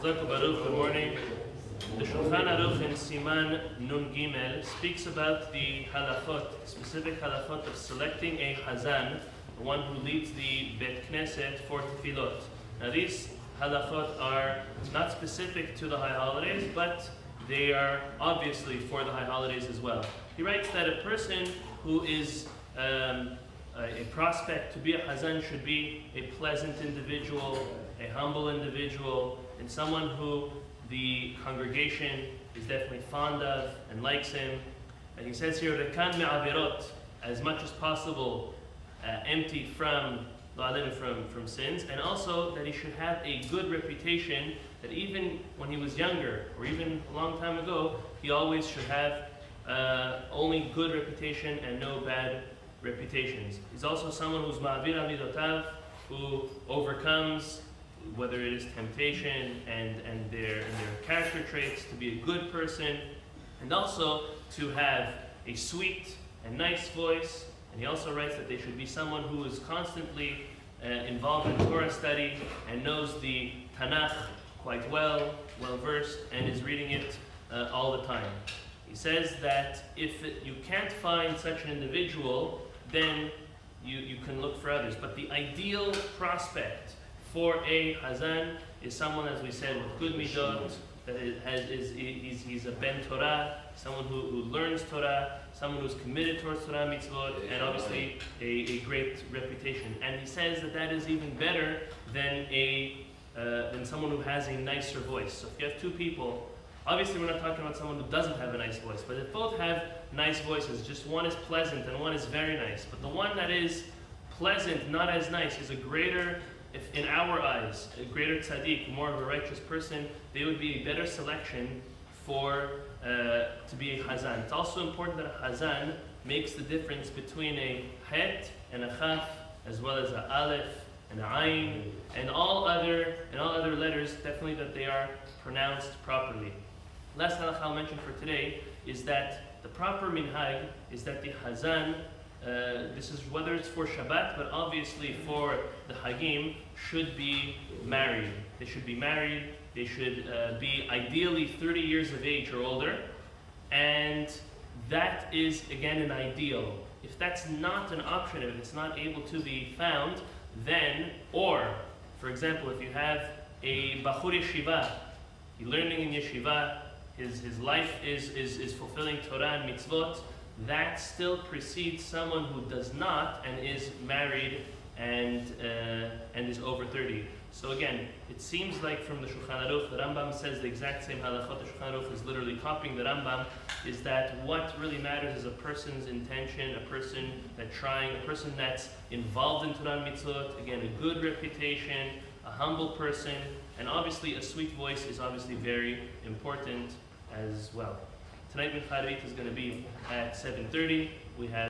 Chazak Baruch, good morning. The Shulchan Aruch in Siman Nun Gimel speaks about the halachot, specific halachot of selecting a Hazzan, the one who leads the Bet Knesset for tefillot. Now these halachot are not specific to the high holidays, but they are obviously for the high holidays as well. He writes that a person who is a prospect to be a Hazzan should be a pleasant individual, a humble individual, and someone who the congregation is definitely fond of and likes him. And he says here, Rekan me'avirot, as much as possible, empty from sins, and also that he should have a good reputation, that even when he was younger, or even a long time ago, he always should have only good reputation and no bad reputations. He's also someone who's ma'avir amidotav, who overcomes, whether it is temptation and their character traits, to be a good person, and also to have a sweet and nice voice. And he also writes that they should be someone who is constantly involved in Torah study and knows the Tanakh quite well versed, and is reading it all the time. He says that if you can't find such an individual, then you can look for others. But the ideal prospect for a Hazzan is someone, as we said, with good midot, that he's a ben Torah, someone who learns Torah, someone who's committed towards Torah mitzvot, and obviously a great reputation. And he says that is even better than someone who has a nicer voice. So if you have two people, obviously we're not talking about someone who doesn't have a nice voice, but if both have nice voices, just one is pleasant and one is very nice, but the one that is pleasant, not as nice, is a greater, if in our eyes, a greater tzaddik, more of a righteous person, they would be a better selection for to be a Hazzan. It's also important that a Hazzan makes the difference between a het and a chaf, as well as a aleph and a ayin, and all other letters, definitely that they are pronounced properly. Last halakha I'll mention for today is that the proper minhag is that the Hazzan, this is whether it's for Shabbat, but obviously for the Hagim, should be married. They should be married. They should be ideally 30 years of age or older, and that is again an ideal. If that's not an option, if it's not able to be found, then, or for example, if you have a Bachur Yeshiva, he's learning in Yeshiva, his life is fulfilling Torah and mitzvot, that still precedes someone who does not and is married and is over 30. So again, it seems like from the Shulchan Aruch, the Rambam says the exact same halachot. The Shulchan Aruch is literally copying the Rambam, is that what really matters is a person's intention, a person that's involved in Torah and mitzvot, again, a good reputation, a humble person, and obviously a sweet voice is obviously very important as well. Tonight, Mincha Harit is going to be at 7:30. We have